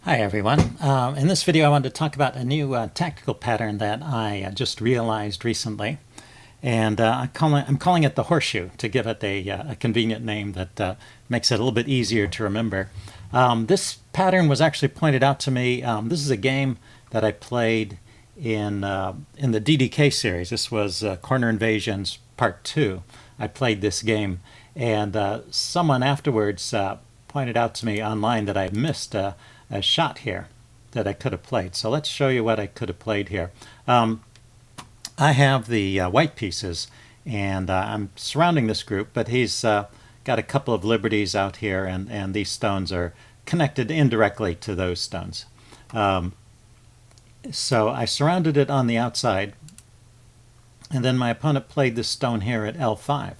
Hi everyone. In this video I wanted to talk about a new tactical pattern that I just realized recently, and I'm calling it the horseshoe to give it a convenient name that makes it a little bit easier to remember. This pattern was actually pointed out to me. This is a game that I played in the DDK series. This was Corner Invasions Part 2. I played this game, and someone afterwards pointed out to me online that I missed a shot here that I could have played. So let's show you what I could have played here. I have the white pieces, and I'm surrounding this group, but he's got a couple of liberties out here, and these stones are connected indirectly to those stones. So I surrounded it on the outside, and then my opponent played this stone here at L5.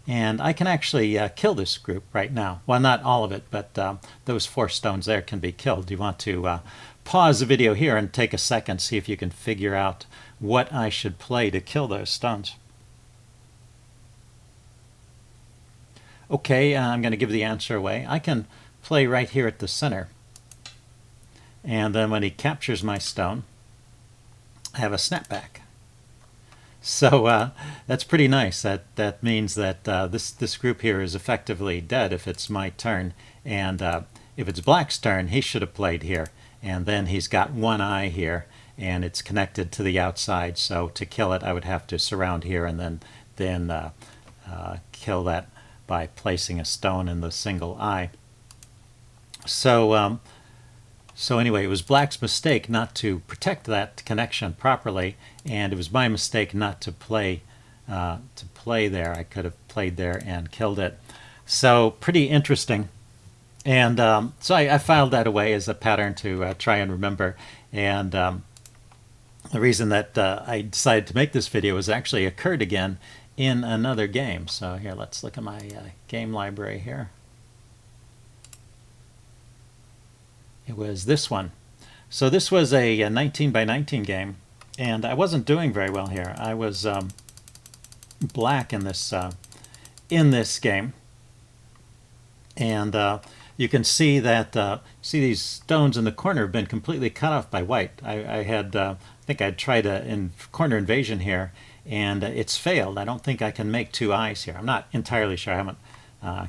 And I can actually kill this group right now. Well, not all of it, but those 4 stones there can be killed. You want to pause the video here and take a second, see if you can figure out what I should play to kill those stones. Okay, I'm going to give the answer away. I can play right here at the center. And then when he captures my stone, I have a snapback. So that's pretty nice. That means that this group here is effectively dead if it's my turn, and if it's Black's turn, he should have played here, and then he's got one eye here, and it's connected to the outside. So to kill it, I would have to surround here and then kill that by placing a stone in the single eye. So anyway, it was Black's mistake not to protect that connection properly, and it was my mistake not to play there. I could have played there and killed it. So pretty interesting. And so I filed that away as a pattern to try and remember. And the reason that I decided to make this video was actually occurred again in another game. So here, let's look at my game library here. It was this one. So this was a 19 by 19 game, and I wasn't doing very well here. I was Black in this game, and you can see that see these stones in the corner have been completely cut off by white. I think I'd tried a corner invasion here, and it's failed. I don't think I can make 2 eyes here. I'm not entirely sure. I haven't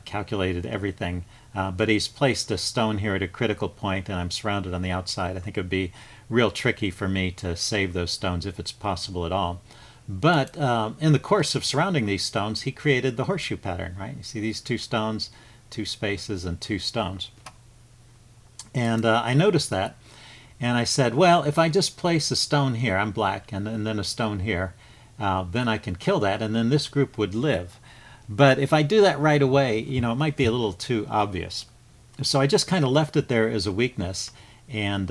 calculated everything. But he's placed a stone here at a critical point, and I'm surrounded on the outside. I think it would be real tricky for me to save those stones if it's possible at all. But in the course of surrounding these stones, he created the horseshoe pattern, right? You see these 2 stones, 2 spaces, and 2 stones. And I noticed that, and I said, well, if I just place a stone here, I'm Black, and then a stone here, then I can kill that, and then this group would live. But if I do that right away, it might be a little too obvious. So I just kind of left it there as a weakness and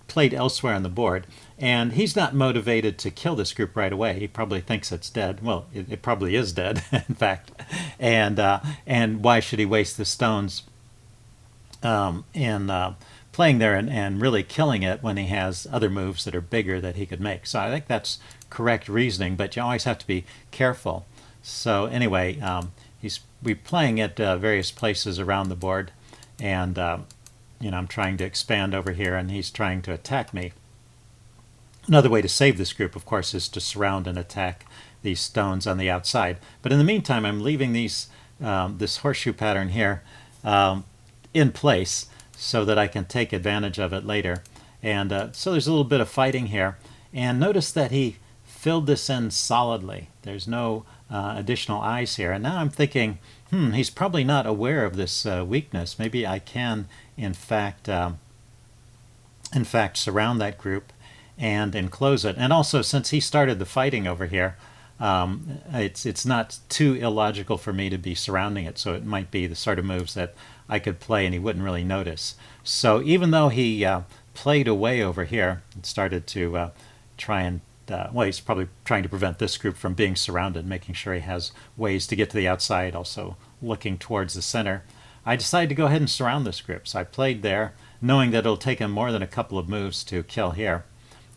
played elsewhere on the board. And he's not motivated to kill this group right away. He probably thinks it's dead. Well, it probably is dead, in fact. And why should he waste the stones in playing there and really killing it when he has other moves that are bigger that he could make? So I think that's correct reasoning, but you always have to be careful. So anyway, we're playing at various places around the board, and I'm trying to expand over here, and he's trying to attack me. Another way to save this group, of course, is to surround and attack these stones on the outside. But in the meantime, I'm leaving this horseshoe pattern here in place so that I can take advantage of it later. And so there's a little bit of fighting here. And notice that he filled this in solidly. There's no additional eyes here. And now I'm thinking, he's probably not aware of this weakness. Maybe I can, in fact, surround that group and enclose it. And also, since he started the fighting over here, it's not too illogical for me to be surrounding it. So it might be the sort of moves that I could play and he wouldn't really notice. So even though he played away over here and started to try and well, he's probably trying to prevent this group from being surrounded, making sure he has ways to get to the outside, also looking towards the center. I decided to go ahead and surround this group. So I played there, knowing that it'll take him more than a couple of moves to kill here.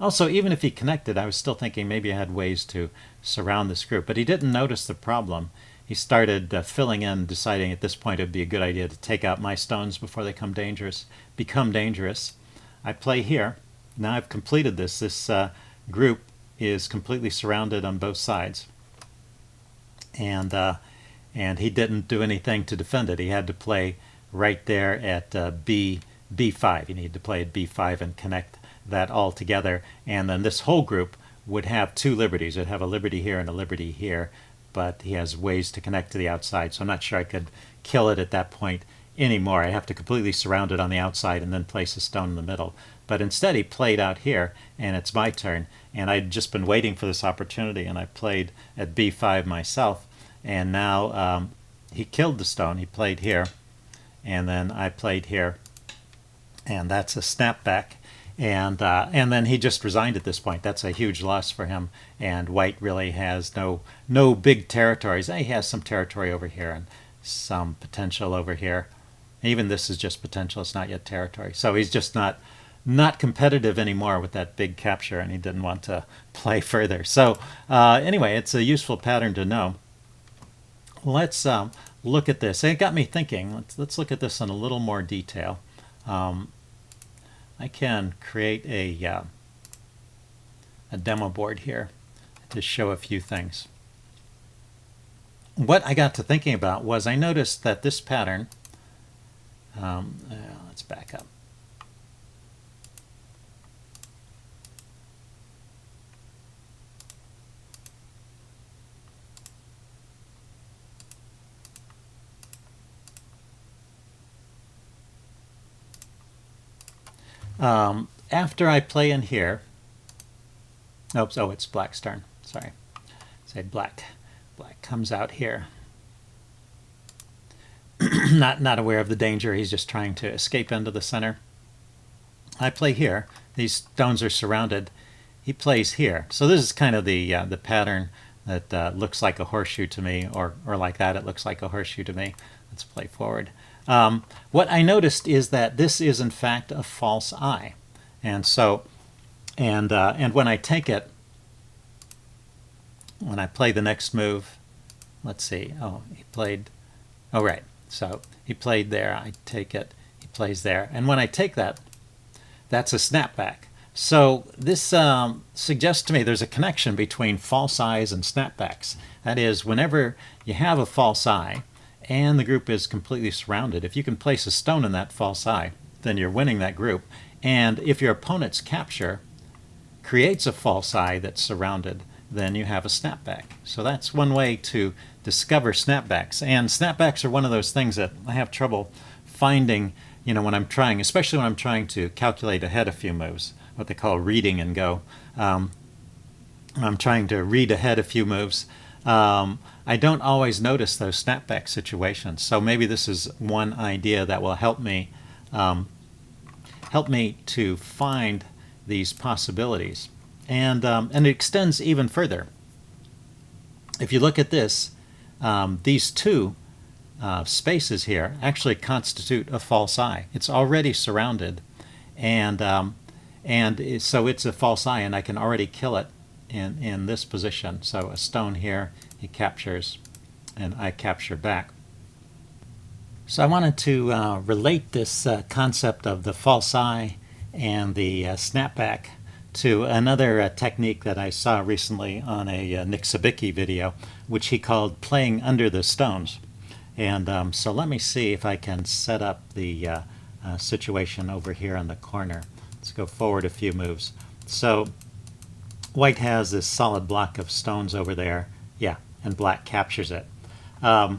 Also, even if he connected, I was still thinking maybe I had ways to surround this group. But he didn't notice the problem. he started filling in, deciding at this point it would be a good idea to take out my stones before they become dangerous. I play here. Now I've completed this. This group is completely surrounded on both sides, and he didn't do anything to defend it. He had to play right there at B5. He needed to play at B5 and connect that all together, and then this whole group would have two liberties. It would have a liberty here and a liberty here, but he has ways to connect to the outside, so I'm not sure I could kill it at that point anymore. I have to completely surround it on the outside and then place a stone in the middle. But instead he played out here, and it's my turn, and I'd just been waiting for this opportunity, and I played at B5 myself, and now he killed the stone. He played here, and then I played here, and that's a snapback. And then he just resigned at this point. That's a huge loss for him. And white really has no big territories. He has some territory over here and some potential over here. Even this is just potential. It's not yet territory. So he's just not competitive anymore with that big capture, and he didn't want to play further. So anyway, it's a useful pattern to know. Let's look at this. It got me thinking. Let's look at this in a little more detail. I can create a demo board here to show a few things. What I got to thinking about was I noticed that this pattern, let's back up. After I play in here, oops, oh, it's black's turn. Sorry, say black. Black comes out here. not aware of the danger. He's just trying to escape into the center. I play here. These stones are surrounded. He plays here. So this is kind of the pattern that looks like a horseshoe to me, or like that. It looks like a horseshoe to me. Let's play forward. What I noticed is that this is in fact a false eye, and so and when I take it, when I play the next move, let's see. Oh, he played. Oh, right. So he played there. I take it. He plays there, and when I take that, that's a snapback. So this suggests to me there's a connection between false eyes and snapbacks. That is, whenever you have a false eye and the group is completely surrounded, if you can place a stone in that false eye, then you're winning that group. And if your opponent's capture creates a false eye that's surrounded, then you have a snapback. So that's one way to discover snapbacks. And snapbacks are one of those things that I have trouble finding, when I'm trying, especially when I'm trying to calculate ahead a few moves, what they call reading and go. I'm trying to read ahead a few moves. I don't always notice those snapback situations. So maybe this is one idea that will help me to find these possibilities. And it extends even further. If you look at this, these two spaces here actually constitute a false eye. It's already surrounded, and so it's a false eye, and I can already kill it in this position. So a stone here, he captures, and I capture back. So I wanted to relate this concept of the false eye and the snapback to another technique that I saw recently on a Nick Sabicki video, which he called playing under the stones. And so let me see if I can set up the situation over here on the corner. Let's go forward a few moves. So white has this solid block of stones over there, yeah, and black captures it. You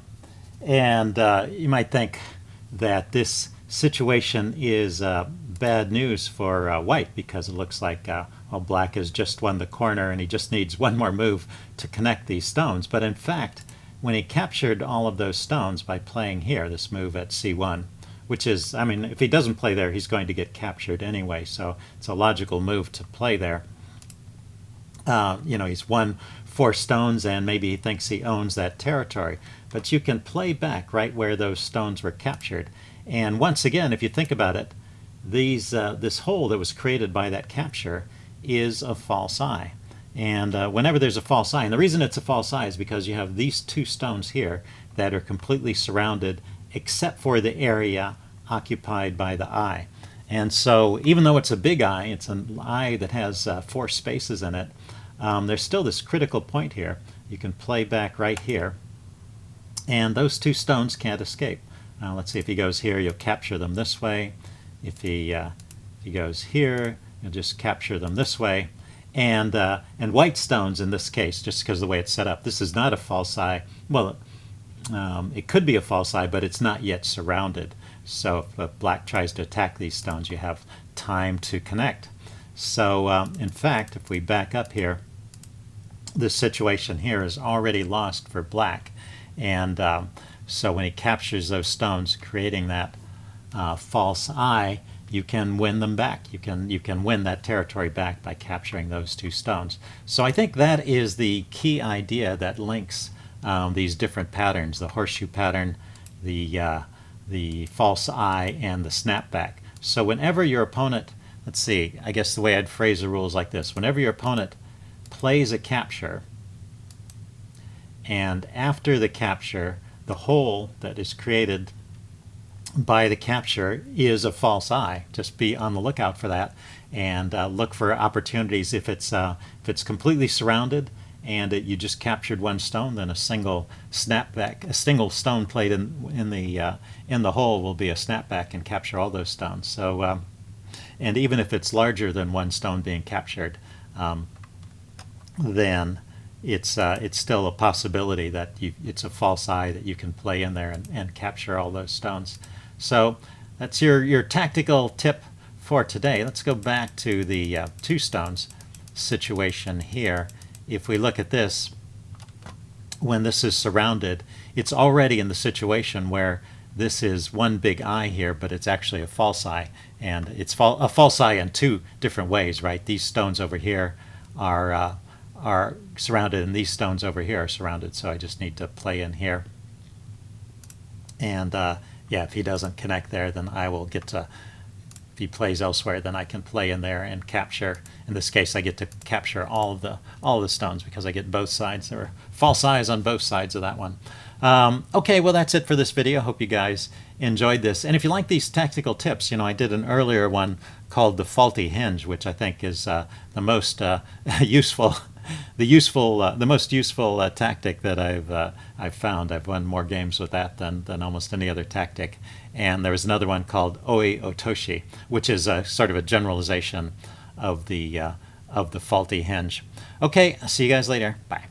might think that this situation is bad news for white, because it looks like black has just won the corner and he just needs one more move to connect these stones. But in fact, when he captured all of those stones by playing here, this move at C1, which is, if he doesn't play there, he's going to get captured anyway, so it's a logical move to play there. He's won 4 stones, and maybe he thinks he owns that territory. But you can play back right where those stones were captured. And once again, if you think about it, this hole that was created by that capture is a false eye. And whenever there's a false eye, and the reason it's a false eye is because you have these two stones here that are completely surrounded except for the area occupied by the eye. And so even though it's a big eye, it's an eye that has 4 spaces in it, there's still this critical point here. You can play back right here, and those 2 stones can't escape. Let's see, if he goes here, you'll capture them this way. If he goes here, you'll just capture them this way. And white stones in this case, just because of the way it's set up, this is not a false eye. Well, it could be a false eye, but it's not yet surrounded. So if black tries to attack these stones, you have time to connect. So in fact, if we back up here, this situation here is already lost for black. And so when he captures those stones, creating that false eye, you can win them back. You can win that territory back by capturing those 2 stones. So I think that is the key idea that links these different patterns: the horseshoe pattern, the false eye, and the snapback. So whenever your opponent, let's see, I guess the way I'd phrase the rules like this: whenever your opponent plays a capture, and after the capture, the hole that is created by the capture is a false eye, just be on the lookout for that, and look for opportunities. If it's completely surrounded and you just captured 1 stone, then a single snapback, a single stone played in the hole will be a snapback and capture all those stones. So and even if it's larger than 1 stone being captured, then it's still a possibility that it's a false eye that you can play in there and capture all those stones. So that's your tactical tip for today. Let's go back to the 2 stones situation here. If we look at this, when this is surrounded, it's already in the situation where this is 1 big eye here, but it's actually a false eye. And it's a false eye in 2 different ways, right? These stones over here are surrounded, and these stones over here are surrounded. So I just need to play in here. And yeah, if he doesn't connect there, then I will get to, if he plays elsewhere, then I can play in there and capture. In this case, I get to capture all the stones because I get both sides. There are false eyes on both sides of that one. Okay, well, that's it for this video. Hope you guys enjoyed this. And if you like these tactical tips, I did an earlier one called the faulty hinge, which I think is the most useful. The most useful tactic that I've found. I've won more games with that than almost any other tactic. And there was another one called Oi Otoshi, which is sort of a generalization of the faulty hinge. Okay, see you guys later. Bye.